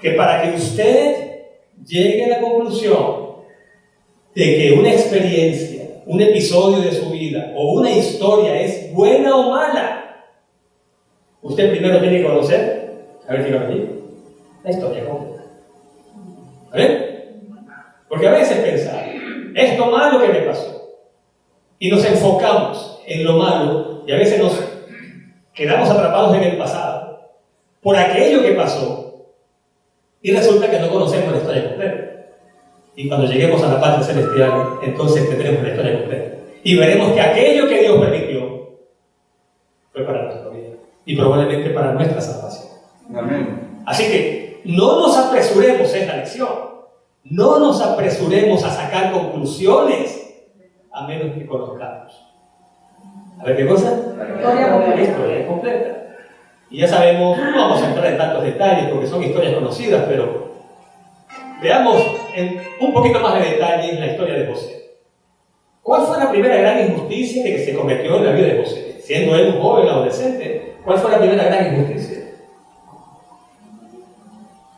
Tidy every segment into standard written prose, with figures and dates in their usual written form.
que para que usted llegue a la conclusión de que una experiencia, un episodio de su vida o una historia es buena o mala, usted primero tiene que conocer, a ver si lo repito, la historia completa. ¿A ver? Porque a veces pensamos, esto malo que me pasó, y nos enfocamos en lo malo, y a veces nos quedamos atrapados en el pasado, por aquello que pasó, y resulta que no conocemos la historia completa. Y cuando lleguemos a la patria celestial, entonces tendremos la historia completa. Y veremos que aquello que Dios permitió fue para nuestra vida, y probablemente para nuestra salvación. Amén. Así que no nos apresuremos en la lección. No nos apresuremos a sacar conclusiones, a menos que conozcamos. A ver, ¿qué cosa? La historia completa. Y ya sabemos, no vamos a entrar en tantos detalles porque son historias conocidas, pero veamos en un poquito más de detalle en la historia de José. ¿Cuál fue la primera gran injusticia que se cometió en la vida de José? Siendo él un joven adolescente, ¿cuál fue la primera gran injusticia?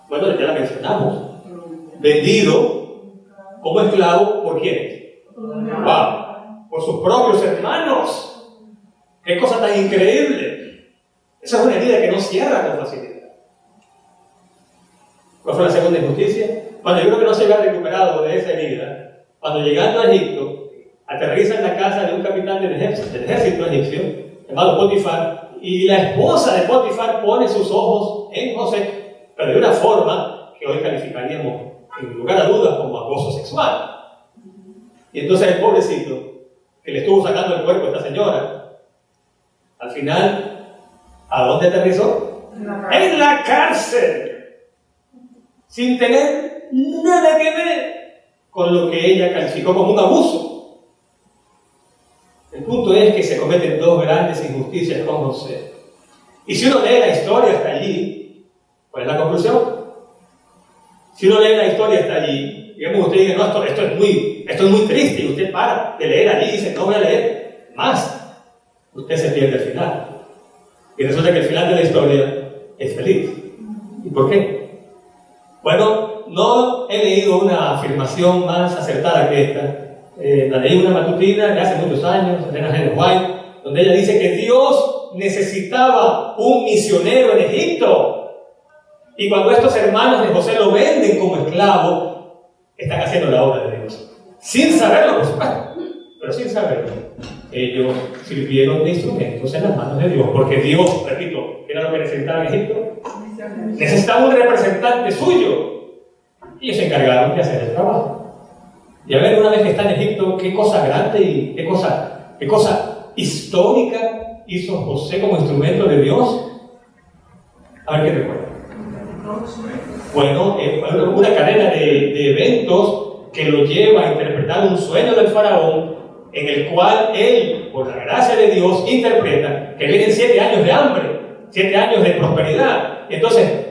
Bueno, ya la mencionamos. Vendido como esclavo, ¿por quién? ¡Wow! Por sus propios hermanos. ¡Qué cosa tan increíble! Esa es una herida que no cierra con facilidad. ¿Cuál fue la segunda injusticia? Bueno, yo creo que no se había recuperado de esa herida. Cuando llegando a Egipto, aterriza en la casa de un capitán del ejército egipcio, llamado Potifar, y la esposa de Potifar pone sus ojos en José, pero de una forma que hoy calificaríamos, en lugar a dudas, como acoso sexual. Y entonces el pobrecito, que le estuvo sacando el cuerpo a esta señora, al final, ¿a dónde aterrizó? En la cárcel, sin tener nada que ver con lo que ella calificó como un abuso. El punto es que se cometen dos grandes injusticias con José. Y si uno lee la historia hasta allí, ¿cuál es la conclusión? Si uno lee la historia hasta allí, digamos, usted dice, no, esto es muy triste, y usted para de leer allí y dice, no voy a leer más. Usted se pierde el final. Y resulta que el final de la historia es feliz. ¿Y por qué? Bueno, no he leído una afirmación más acertada que esta. La leí una matutina de hace muchos años, Elena G. White, donde ella dice que Dios necesitaba un misionero en Egipto. Y cuando estos hermanos de José lo venden como esclavo, están haciendo la obra de Dios. Sin saberlo, por supuesto, pero sin saberlo. Ellos sirvieron de instrumentos en las manos de Dios, porque Dios, repito, ¿qué era lo que necesitaba en Egipto? Necesitaba un representante suyo. Y ellos se encargaron de hacer el trabajo. Y a ver, una vez que está en Egipto, qué cosa grande y qué cosa histórica hizo José como instrumento de Dios. A ver qué recuerda. Bueno, una cadena de eventos que lo lleva a interpretar un sueño del faraón, en el cual él, por la gracia de Dios, interpreta que vienen 7 años de hambre, 7 años de prosperidad. Y entonces,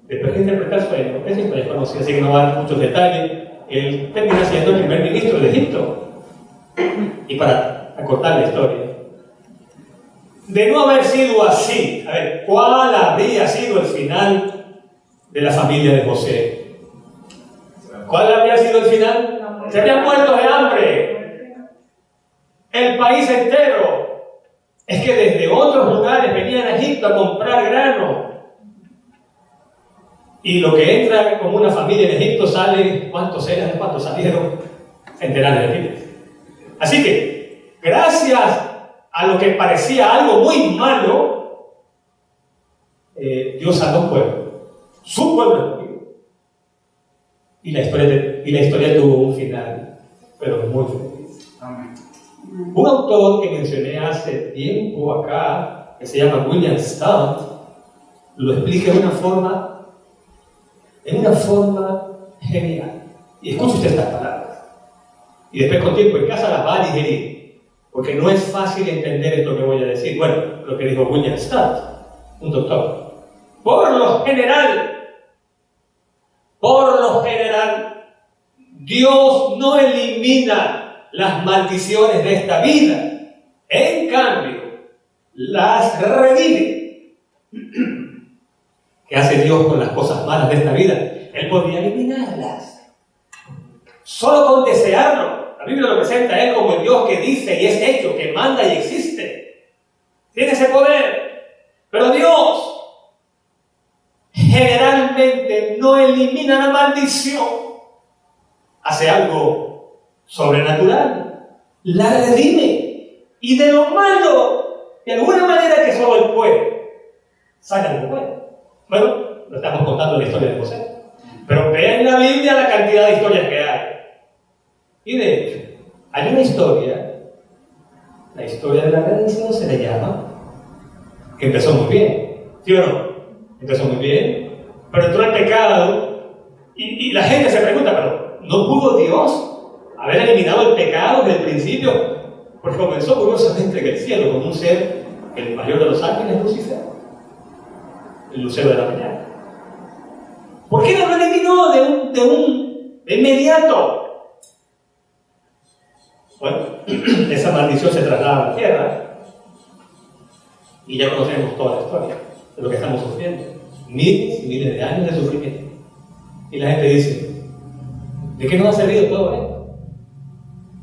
después de interpretar el sueño, esa historia es conocida, así que no va a dar muchos detalles, él termina siendo el primer ministro de Egipto. Y para acortar la historia, de no haber sido así, a ver, ¿cuál habría sido el final de la familia de José? ¿Cuál habría sido el final? Se habrían muerto de hambre. El país entero. Es que desde otros lugares venían a Egipto a comprar grano. Y lo que entra como una familia en Egipto sale, ¿cuántos eran? ¿Cuántos salieron? Centenares de miles. Así que, gracias a lo que parecía algo muy malo, Dios salvó un pueblo. Su pueblo. Y la historia tuvo un final, pero muy feliz. Amén. Un autor que mencioné hace tiempo acá, que se llama William Stout, lo explica de una forma genial. Y escuche usted estas palabras. Y después con tiempo en casa las va a digerir, porque no es fácil entender esto que voy a decir. Bueno, lo que dijo William Stout, un doctor. Por lo general, Dios no elimina las maldiciones de esta vida. En cambio, las redime. que hace Dios con las cosas malas de esta vida, Él podría eliminarlas. Solo con desearlo. La Biblia lo presenta a Él como el Dios que dice y es hecho, que manda y existe. Tiene ese poder. Pero Dios generalmente no elimina la maldición. Hace algo sobrenatural. La redime. Y de lo malo, de alguna manera que solo Él puede, saca algo bueno. Bueno, lo estamos contando en la historia de José. Pero vean en la Biblia la cantidad de historias que hay. Y de hecho, hay una historia, la historia de la redención se le llama, que empezó muy bien. ¿Sí o no? Empezó muy bien, pero entró el pecado y la gente se pregunta, pero ¿no pudo Dios haber eliminado el pecado desde el principio? Porque comenzó curiosamente en el cielo con un ser, el mayor de los ángeles, Lucifer, el lucero de la mañana. ¿Por qué no lo eliminó de inmediato? Bueno, esa maldición se traslada a la tierra y ya conocemos toda la historia de lo que estamos sufriendo. Miles y miles de años de sufrimiento. Y la gente dice, ¿de qué nos ha servido todo esto?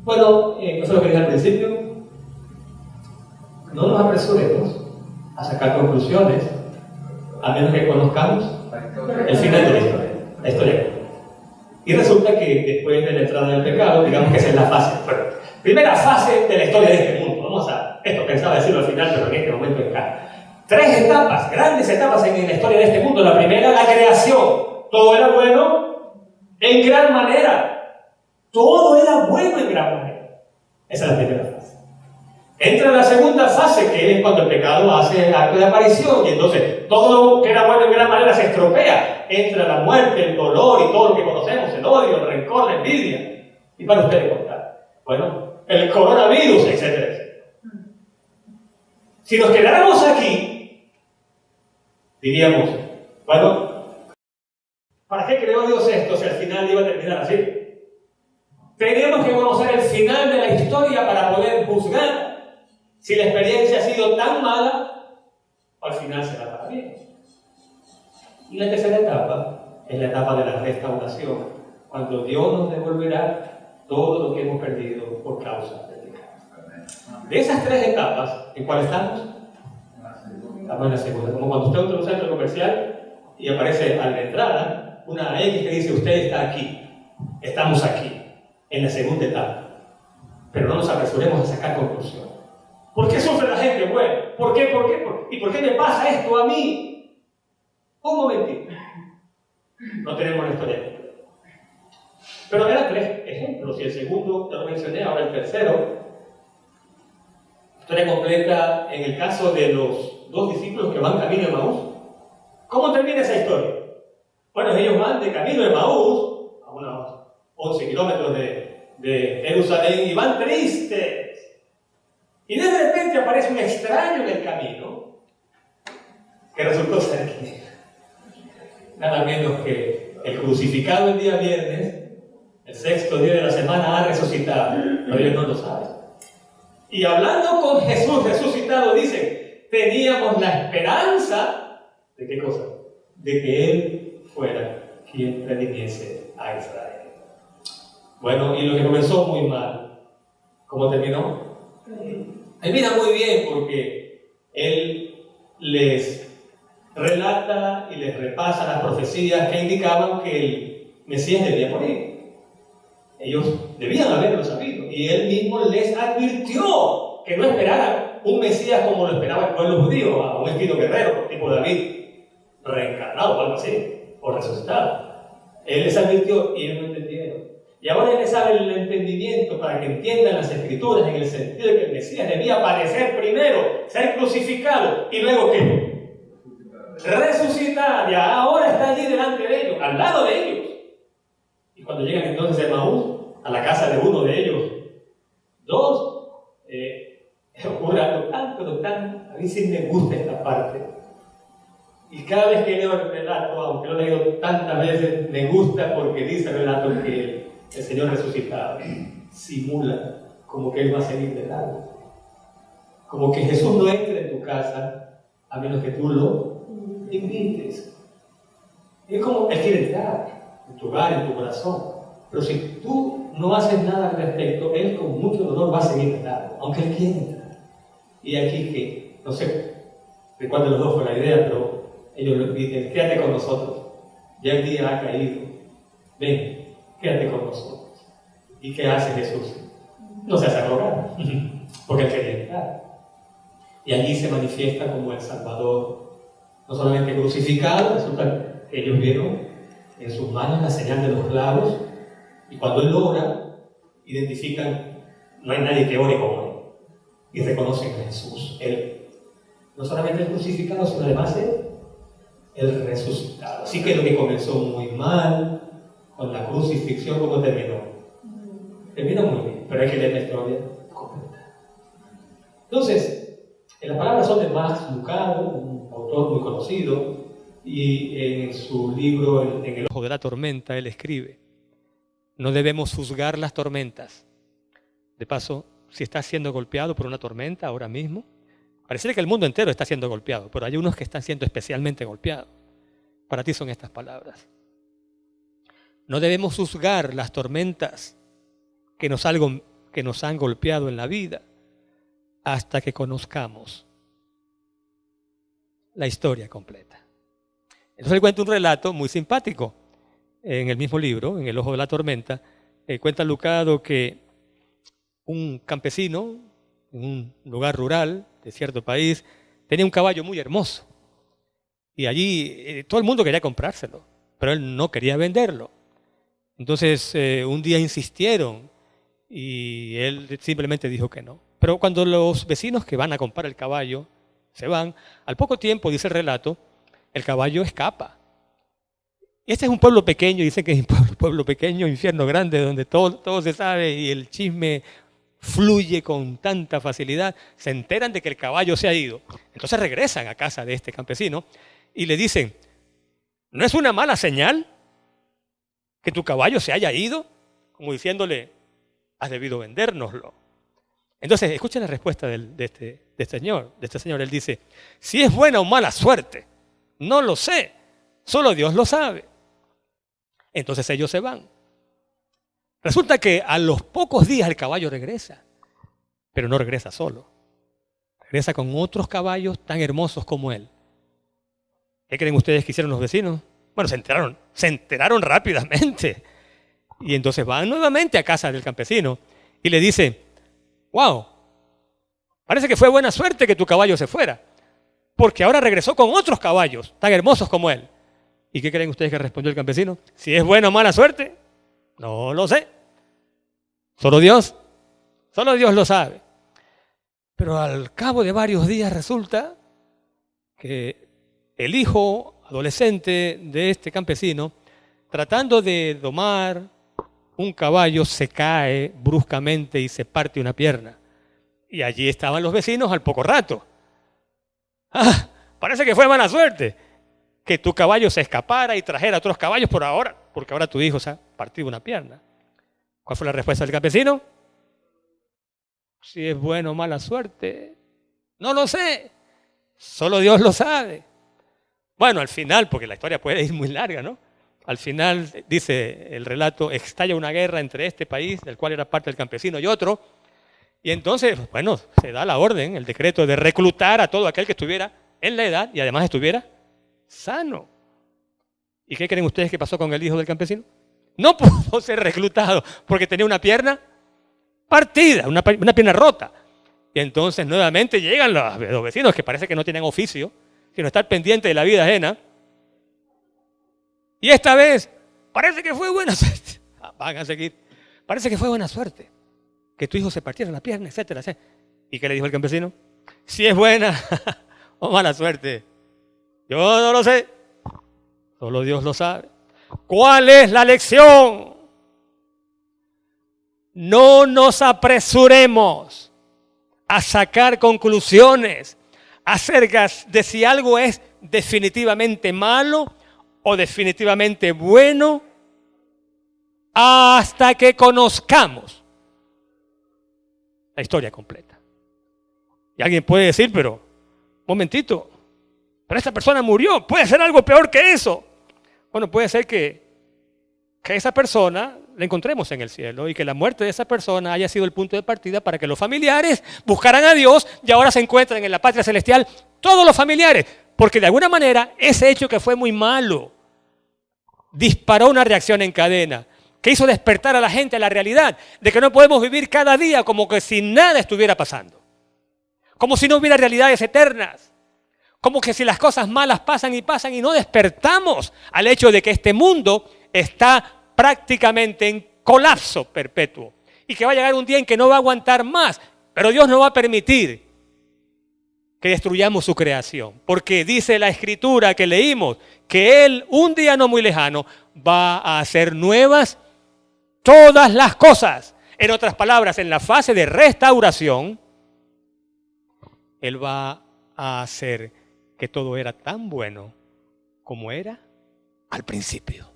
Bueno, eso es lo que dije al principio. No nos apresuremos a sacar conclusiones a menos que conozcamos el final de la historia. Y resulta que después de la entrada del pecado, digamos que esa es la fase. Bueno, primera fase de la historia de este mundo. Esto pensaba decirlo al final, pero en este momento está. 3 etapas, grandes etapas en la historia de este mundo. La primera, la creación. Todo era bueno en gran manera. Todo era bueno en gran manera. Esa es la primera fase. Entra la segunda fase, que es cuando el pecado hace acto de aparición, y entonces todo lo que era bueno en gran manera se estropea. Entra la muerte, el dolor y todo lo que conocemos, el odio, el rencor, la envidia. ¿Y para ustedes contar? Bueno, el coronavirus, etcétera, etcétera. Si nos quedáramos aquí, diríamos, bueno, ¿para qué creó Dios esto si al final iba a terminar así? Tenemos que conocer el final de la historia para poder juzgar si la experiencia ha sido tan mala o al final será para bien. Y la tercera etapa es la etapa de la restauración, cuando Dios nos devolverá todo lo que hemos perdido por causa del pecado. De esas 3 etapas, ¿en cuál estamos? Estamos en la segunda. Como cuando usted entra a un centro comercial y aparece a la entrada una X que dice, usted está aquí, estamos aquí, en la segunda etapa. Pero no nos apresuremos a sacar conclusiones. ¿Por qué sufre la gente buena? ¿Por qué? ¿Y por qué me pasa esto a mí? Un momentito. No tenemos la historia. Pero eran 3 ejemplos, y el segundo ya lo mencioné, ahora el tercero. Historia completa en el caso de los 2 discípulos que van camino de Emaús. ¿Cómo termina esa historia? Bueno, ellos van de camino de Emaús, a unos 11 kilómetros de Jerusalén, y van tristes. Y de repente aparece un extraño en el camino, que resultó ser ¿quién? Nada menos que el crucificado el día viernes, el 6º día de la semana, ha resucitado, pero ellos no lo saben. Y hablando con Jesús resucitado, dicen, teníamos la esperanza, ¿de qué cosa? De que Él fuera quien redimiese a Israel. Bueno, y lo que comenzó muy mal, ¿cómo terminó? Termina muy bien, porque Él les relata y les repasa las profecías que indicaban que el Mesías debía morir. Ellos debían haberlo sabido, y Él mismo les advirtió que no esperaran un Mesías como lo esperaba el pueblo judío, a un estilo guerrero, tipo David, reencarnado o algo así, o resucitado. Él les advirtió y ellos no entendieron. Y ahora Él les abre el entendimiento para que entiendan las Escrituras en el sentido de que el Mesías debía aparecer primero, ser crucificado, y luego ¿qué? Resucitar. Ya ahora está allí delante de ellos, al lado de ellos. Y cuando llegan entonces a Emaús, a la casa de uno de ellos, 2, ocurre algo tan, a mí sí me gusta esta parte. Y cada vez que leo el relato, aunque lo he leído tantas veces, me gusta porque dice el relato que el Señor resucitado simula como que Él va a seguir de lado. Como que Jesús no entre en tu casa a menos que tú lo invites. Es como Él quiere entrar en tu hogar, en tu corazón. Pero si tú no haces nada al respecto, Él con mucho dolor va a seguir entrando, aunque Él quiera entrar. Y aquí que, no sé de cuál de los dos fue la idea, pero ellos dicen, quédate con nosotros. Ya el día ha caído. Ven, quédate con nosotros. ¿Y qué hace Jesús? No se hace arrogante, porque Él quería entrar. Y allí se manifiesta como el Salvador, no solamente crucificado, resulta que ellos vieron en sus manos la señal de los clavos, y cuando Él ora, identifican, no hay nadie que ore como Él, y reconocen a Jesús. Él, no solamente el crucificado, sino además el resucitado. Así que lo que comenzó muy mal, con la crucifixión, ¿cómo terminó? Terminó muy bien, pero hay que leer la historia completa. Entonces, las palabras son de Max Lucado, un autor muy conocido, y en su libro, en el ojo de la tormenta, él escribe: no debemos juzgar las tormentas. De paso, si estás siendo golpeado por una tormenta ahora mismo, parece que el mundo entero está siendo golpeado, pero hay unos que están siendo especialmente golpeados. Para ti son estas palabras. No debemos juzgar las tormentas que nos han golpeado en la vida hasta que conozcamos la historia completa. Entonces él cuenta un relato muy simpático en el mismo libro, en El ojo de la tormenta. Cuenta Lucado que un campesino en un lugar rural de cierto país tenía un caballo muy hermoso y allí todo el mundo quería comprárselo, pero él no quería venderlo. Entonces un día insistieron y él simplemente dijo que no. Pero cuando los vecinos que van a comprar el caballo se van, al poco tiempo, dice el relato, el caballo escapa. Y este es un pueblo pequeño, dicen que es un pueblo pequeño, infierno grande, donde todo se sabe y el chisme fluye con tanta facilidad. Se enteran de que el caballo se ha ido. Entonces regresan a casa de este campesino y le dicen, ¿no es una mala señal que tu caballo se haya ido? Como diciéndole, has debido vendérnoslo. Entonces, escuchen la respuesta de este señor. Él dice, si es buena o mala suerte, no lo sé, solo Dios lo sabe. Entonces ellos se van. Resulta que a los pocos días el caballo regresa, pero no regresa solo. Regresa con otros caballos tan hermosos como él. ¿Qué creen ustedes que hicieron los vecinos? Bueno, se enteraron rápidamente. Y entonces van nuevamente a casa del campesino y le dicen, wow, parece que fue buena suerte que tu caballo se fuera, porque ahora regresó con otros caballos tan hermosos como él. ¿Y qué creen ustedes que respondió el campesino? Si es buena o mala suerte, no lo sé. Solo Dios lo sabe. Pero al cabo de varios días resulta que el hijo adolescente de este campesino, tratando de domar un caballo, se cae bruscamente y se parte una pierna. Y allí estaban los vecinos al poco rato. Ah, parece que fue mala suerte que tu caballo se escapara y trajera otros caballos porque ahora tu hijo se ha partido una pierna. ¿Cuál fue la respuesta del campesino? Si es buena o mala suerte, no lo sé, solo Dios lo sabe. Bueno, al final, porque la historia puede ir muy larga, ¿no? Al final, dice el relato, estalla una guerra entre este país, del cual era parte el campesino, y otro. Y entonces, bueno, se da la orden, el decreto de reclutar a todo aquel que estuviera en la edad y además estuviera sano. ¿Y qué creen ustedes que pasó con el hijo del campesino? No pudo ser reclutado porque tenía una pierna partida, una pierna rota. Y entonces nuevamente llegan los vecinos que parece que no tienen oficio, sino estar pendientes de la vida ajena. Y esta vez, parece que fue buena suerte. Van a seguir. Parece que fue buena suerte que tu hijo se partiera la pierna, etcétera, etcétera. ¿Y qué le dijo el campesino? Si es buena o mala suerte, yo no lo sé. Solo Dios lo sabe. ¿Cuál es la lección? No nos apresuremos a sacar conclusiones acerca de si algo es definitivamente malo o definitivamente bueno hasta que conozcamos la historia completa. Y alguien puede decir, pero, momentito, pero esta persona murió, puede ser algo peor que eso. Bueno, puede ser que esa persona la encontremos en el cielo y que la muerte de esa persona haya sido el punto de partida para que los familiares buscaran a Dios y ahora se encuentran en la patria celestial todos los familiares. Porque de alguna manera ese hecho que fue muy malo disparó una reacción en cadena que hizo despertar a la gente a la realidad de que no podemos vivir cada día como que si nada estuviera pasando. Como si no hubiera realidades eternas. Como que si las cosas malas pasan y no despertamos al hecho de que este mundo está prácticamente en colapso perpetuo y que va a llegar un día en que no va a aguantar más, pero Dios no va a permitir que destruyamos su creación, porque dice la Escritura que leímos que Él un día no muy lejano va a hacer nuevas todas las cosas. En otras palabras, en la fase de restauración, Él va a hacer que todo era tan bueno como era al principio.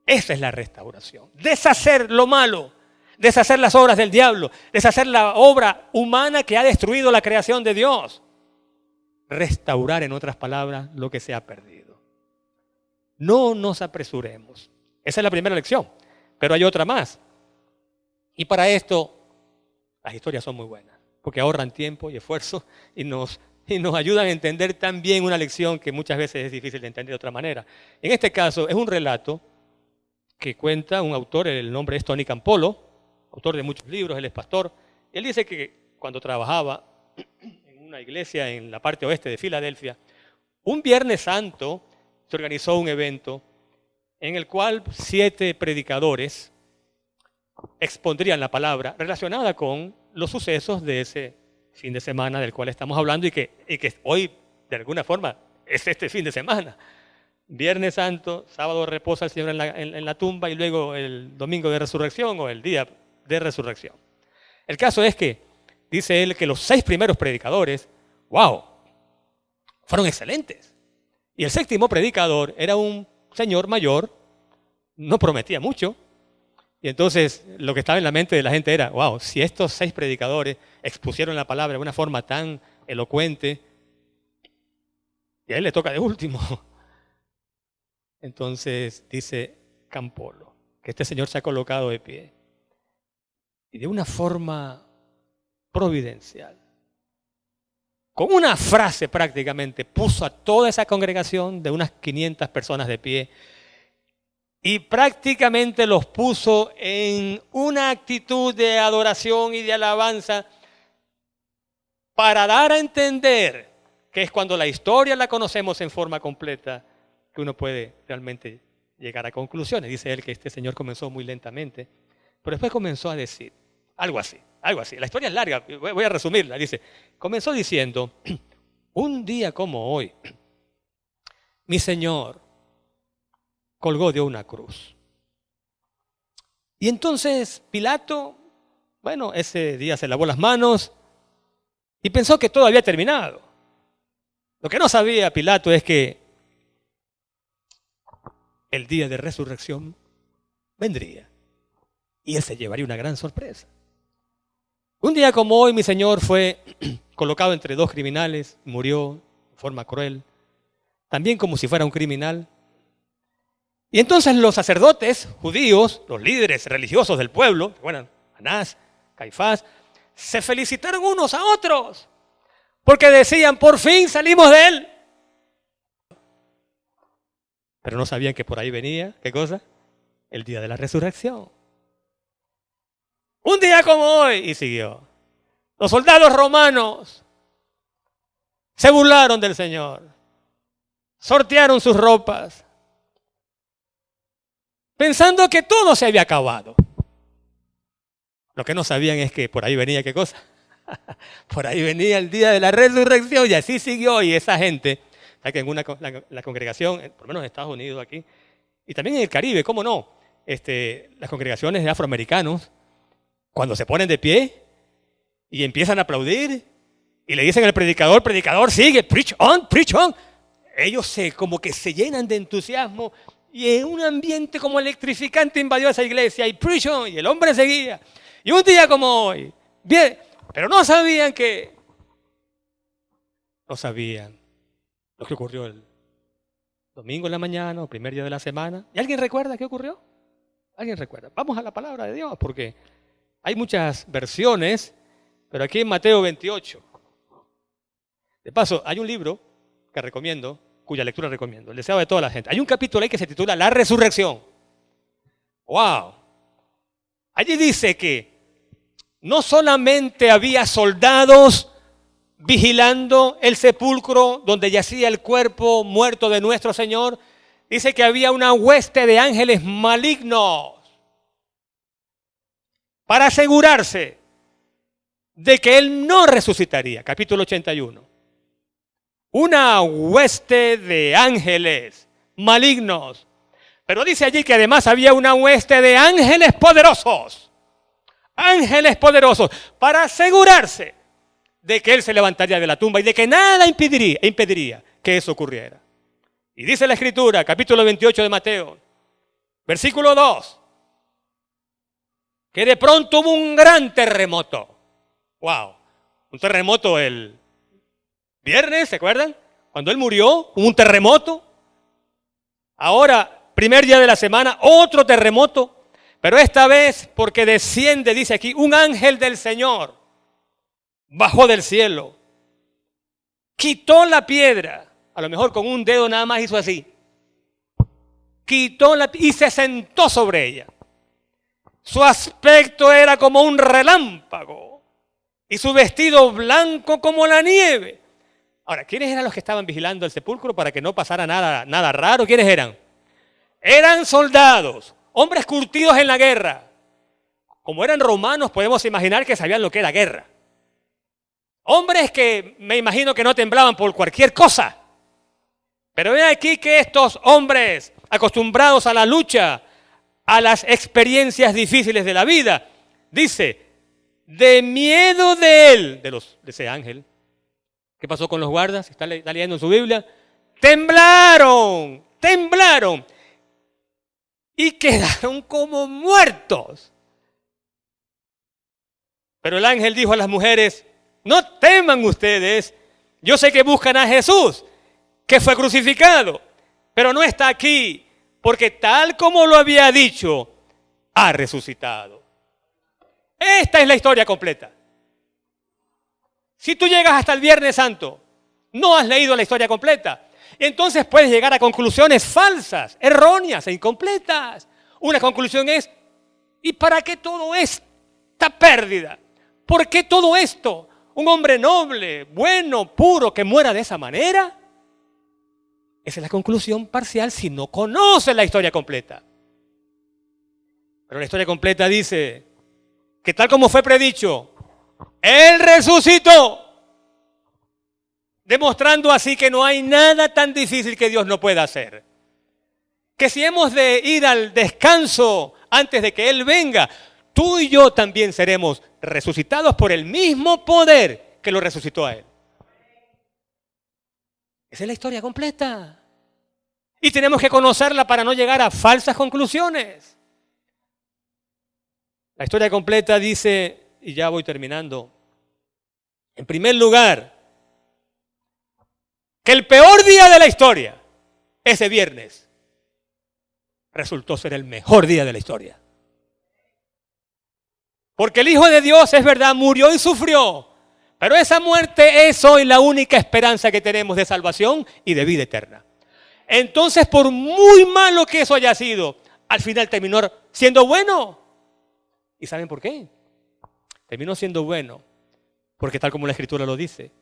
Esa es la restauración. Deshacer lo malo, deshacer las obras del diablo, deshacer la obra humana que ha destruido la creación de Dios. Restaurar, en otras palabras, lo que se ha perdido. No nos apresuremos. Esa es la primera lección, pero hay otra más. Y para esto, las historias son muy buenas, porque ahorran tiempo y esfuerzo y nos ayudan a entender también una lección que muchas veces es difícil de entender de otra manera. En este caso, es un relato que cuenta un autor, el nombre es Tony Campolo, autor de muchos libros, él es pastor. Él dice que cuando trabajaba en una iglesia en la parte oeste de Filadelfia, un Viernes Santo se organizó un evento en el cual 7 predicadores expondrían la palabra relacionada con los sucesos de ese fin de semana del cual estamos hablando y que hoy, de alguna forma, es este fin de semana. Viernes Santo, sábado reposa el Señor en la tumba y luego el domingo de resurrección o el día de resurrección. El caso es que, dice él, que los 6 primeros predicadores, ¡wow!, fueron excelentes. Y el 7º predicador era un señor mayor, no prometía mucho. Y entonces lo que estaba en la mente de la gente era, wow, si estos 6 predicadores expusieron la palabra de una forma tan elocuente, y a él le toca de último. Entonces dice Campolo que este señor se ha colocado de pie y de una forma providencial, con una frase prácticamente, puso a toda esa congregación de unas 500 personas de pie y prácticamente los puso en una actitud de adoración y de alabanza para dar a entender que es cuando la historia la conocemos en forma completa que uno puede realmente llegar a conclusiones. Dice él que este señor comenzó muy lentamente, pero después comenzó a decir algo así. La historia es larga, voy a resumirla. Dice, comenzó diciendo, un día como hoy, mi Señor colgó de una cruz. Y entonces Pilato, bueno, ese día se lavó las manos y pensó que todo había terminado. Lo que no sabía Pilato es que el día de resurrección vendría y él se llevaría una gran sorpresa. Un día como hoy mi Señor fue colocado entre 2 criminales, murió de forma cruel, también como si fuera un criminal. Y entonces los sacerdotes judíos, los líderes religiosos del pueblo, bueno, Anás, Caifás, se felicitaron unos a otros porque decían, por fin salimos de él. Pero no sabían que por ahí venía, ¿qué cosa? El día de la resurrección. Un día como hoy, y siguió. Los soldados romanos se burlaron del Señor, sortearon sus ropas, pensando que todo se había acabado. Lo que no sabían es que por ahí venía, ¿qué cosa? Por ahí venía el día de la resurrección y así siguió. Y esa gente, ¿sabes que en la congregación, por lo menos en Estados Unidos aquí, y también en el Caribe, ¿cómo no? Las congregaciones de afroamericanos, cuando se ponen de pie y empiezan a aplaudir y le dicen al predicador, predicador, sigue, preach on, preach on. Ellos como que se llenan de entusiasmo y en un ambiente como electrificante invadió esa iglesia y preach on, y el hombre seguía. Y un día como hoy, bien, pero no sabían lo que ocurrió el Domingo en la mañana, o primer día de la semana. ¿Y alguien recuerda qué ocurrió? ¿Alguien recuerda? Vamos a la palabra de Dios, porque hay muchas versiones, pero aquí en Mateo 28. De paso, hay un libro que recomiendo, cuya lectura recomiendo, el deseo de toda la gente. Hay un capítulo ahí que se titula La Resurrección. ¡Wow! Allí dice que no solamente había soldados vigilando el sepulcro donde yacía el cuerpo muerto de nuestro Señor, dice que había una hueste de ángeles malignos para asegurarse de que Él no resucitaría. Capítulo 81. Una hueste de ángeles malignos. Pero dice allí que además había una hueste de ángeles poderosos. Ángeles poderosos para asegurarse de que Él se levantaría de la tumba y de que nada impediría que eso ocurriera. Y dice la Escritura, capítulo 28 de Mateo, versículo 2, que de pronto hubo un gran terremoto. ¡Wow! Un terremoto el viernes, ¿se acuerdan? Cuando Él murió, hubo un terremoto. Ahora, primer día de la semana, otro terremoto. Pero esta vez, porque desciende, dice aquí, un ángel del Señor. Bajó del cielo. Quitó la piedra. A lo mejor con un dedo nada más hizo así. Quitó la piedra y se sentó sobre ella. Su aspecto era como un relámpago. Y su vestido blanco como la nieve. Ahora, ¿quiénes eran los que estaban vigilando el sepulcro para que no pasara nada raro? ¿Quiénes eran? Eran soldados, hombres curtidos en la guerra. Como eran romanos, podemos imaginar que sabían lo que era guerra. Hombres que me imagino que no temblaban por cualquier cosa. Pero ven aquí que estos hombres acostumbrados a la lucha, a las experiencias difíciles de la vida, dice, de miedo de él, de ese ángel. ¿Qué pasó con los guardas? ¿Está leyendo en su Biblia? Temblaron y quedaron como muertos. Pero el ángel dijo a las mujeres, no teman ustedes, yo sé que buscan a Jesús, que fue crucificado, pero no está aquí, porque tal como lo había dicho, ha resucitado. Esta es la historia completa. Si tú llegas hasta el Viernes Santo, no has leído la historia completa, entonces puedes llegar a conclusiones falsas, erróneas e incompletas. Una conclusión es, ¿y para qué todo esta pérdida? ¿Por qué todo esto? Un hombre noble, bueno, puro, que muera de esa manera. Esa es la conclusión parcial si no conoces la historia completa. Pero la historia completa dice que tal como fue predicho, Él resucitó, demostrando así que no hay nada tan difícil que Dios no pueda hacer. Que si hemos de ir al descanso antes de que Él venga, tú y yo también seremos resucitados por el mismo poder que lo resucitó a Él. Esa es la historia completa. Y tenemos que conocerla para no llegar a falsas conclusiones. La historia completa dice, y ya voy terminando, en primer lugar, que el peor día de la historia, ese viernes, resultó ser el mejor día de la historia. Porque el Hijo de Dios, es verdad, murió y sufrió, pero esa muerte es hoy la única esperanza que tenemos de salvación y de vida eterna. Entonces, por muy malo que eso haya sido, al final terminó siendo bueno. ¿Y saben por qué? Terminó siendo bueno, porque tal como la Escritura lo dice,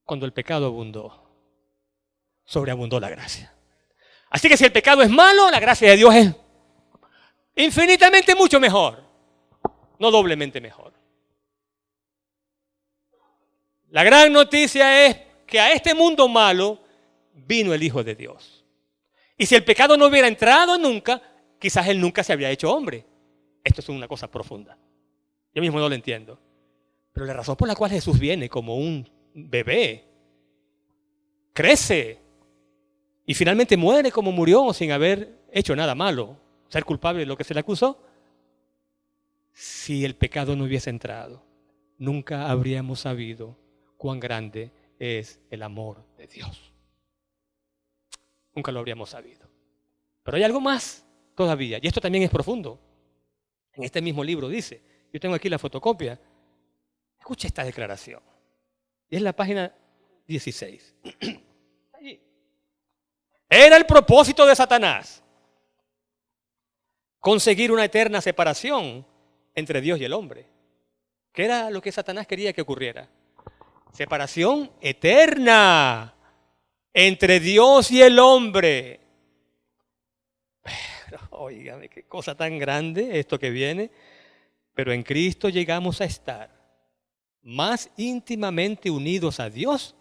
cuando el pecado abundó, sobreabundó la gracia. Así que si el pecado es malo, la gracia de Dios es infinitamente mucho mejor, no doblemente mejor. La gran noticia es que a este mundo malo vino el Hijo de Dios. Y si el pecado no hubiera entrado nunca, quizás Él nunca se habría hecho hombre. Esto es una cosa profunda. Yo mismo no lo entiendo. Pero la razón por la cual Jesús viene como un bebé, crece y finalmente muere como murió sin haber hecho nada malo, ser culpable de lo que se le acusó. Si el pecado no hubiese entrado, nunca habríamos sabido cuán grande es el amor de Dios. nunca lo habríamos sabido. Pero hay algo más todavía, y esto también es profundo. En este mismo libro dice, yo tengo aquí la fotocopia, escucha esta declaración, y es la página 16. Allí. Era el propósito de Satanás conseguir una eterna separación entre Dios y el hombre. ¿Qué era lo que Satanás quería que ocurriera? Separación eterna entre Dios y el hombre. Pero, óigame, qué cosa tan grande esto que viene. Pero en Cristo llegamos a estar más íntimamente unidos a Dios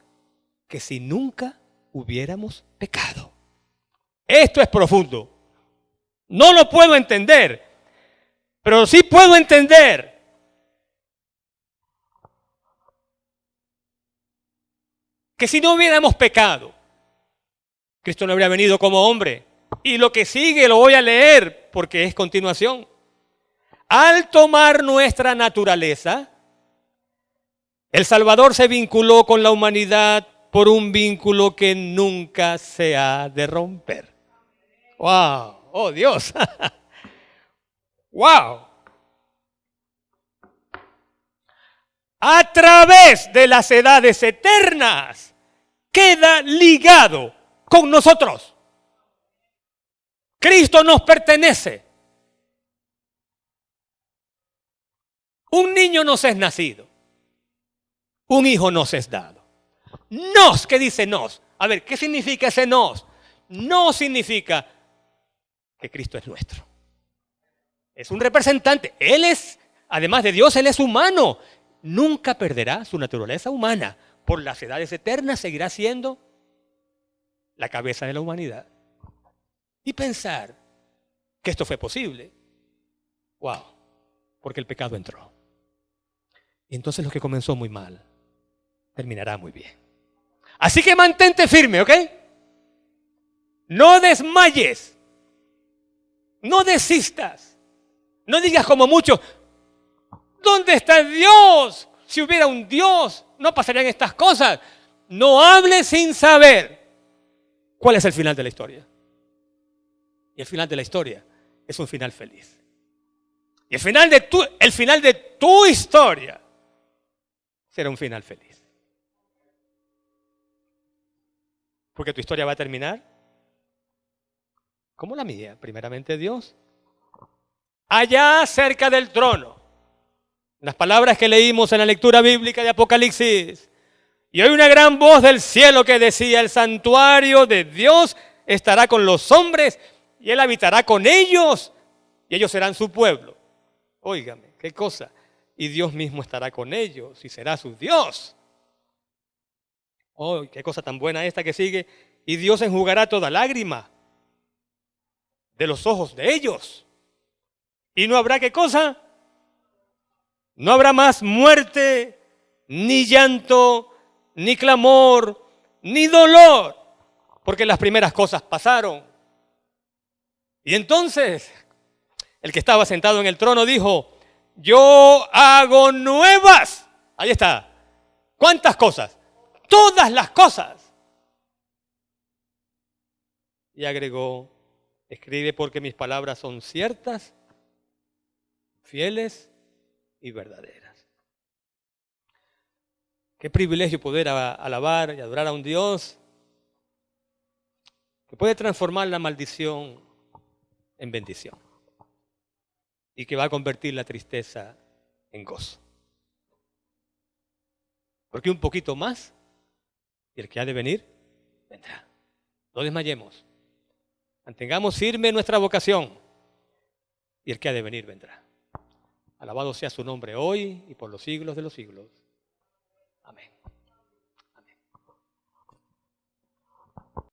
que si nunca hubiéramos pecado. Esto es profundo. No lo puedo entender, pero sí puedo entender que si no hubiéramos pecado, Cristo no habría venido como hombre. Y lo que sigue lo voy a leer porque es continuación. Al tomar nuestra naturaleza, el Salvador se vinculó con la humanidad por un vínculo que nunca se ha de romper. ¡Wow! ¡Oh, Dios! ¡Wow! A través de las edades eternas queda ligado con nosotros. Cristo nos pertenece. Un niño nos es nacido. Un hijo nos es dado. Nos, ¿qué dice nos? A ver, ¿qué significa ese nos? No significa que Cristo es nuestro. Es un representante. Él es, además de Dios, Él es humano. Nunca perderá su naturaleza humana. Por las edades eternas seguirá siendo la cabeza de la humanidad. Y pensar que esto fue posible. ¡Wow! Porque el pecado entró. Y entonces lo que comenzó muy mal, terminará muy bien. Así que mantente firme, ¿ok? No desmayes. No desistas. No digas como muchos, ¿dónde está Dios? Si hubiera un Dios, no pasarían estas cosas. No hables sin saber cuál es el final de la historia. Y el final de la historia es un final feliz. Y el final de tu historia será un final feliz. Porque tu historia va a terminar como la mía, primeramente Dios. Allá cerca del trono. Las palabras que leímos en la lectura bíblica de Apocalipsis. Y hay una gran voz del cielo que decía, el santuario de Dios estará con los hombres y Él habitará con ellos y ellos serán su pueblo. Óigame, qué cosa. Y Dios mismo estará con ellos y será su Dios. Oh, qué cosa tan buena esta que sigue. Y Dios enjugará toda lágrima de los ojos de ellos. Y no habrá qué cosa. No habrá más muerte, ni llanto, ni clamor, ni dolor, porque las primeras cosas pasaron. Y entonces el que estaba sentado en el trono dijo, yo hago nuevas. Ahí está. ¿Cuántas cosas? Todas las cosas. Y agregó, escribe porque mis palabras son ciertas, fieles y verdaderas. Qué privilegio poder alabar y adorar a un Dios que puede transformar la maldición en bendición y que va a convertir la tristeza en gozo. Porque un poquito más y el que ha de venir vendrá. No desmayemos. Mantengamos firme nuestra vocación y el que ha de venir vendrá. Alabado sea su nombre hoy y por los siglos de los siglos. Amén.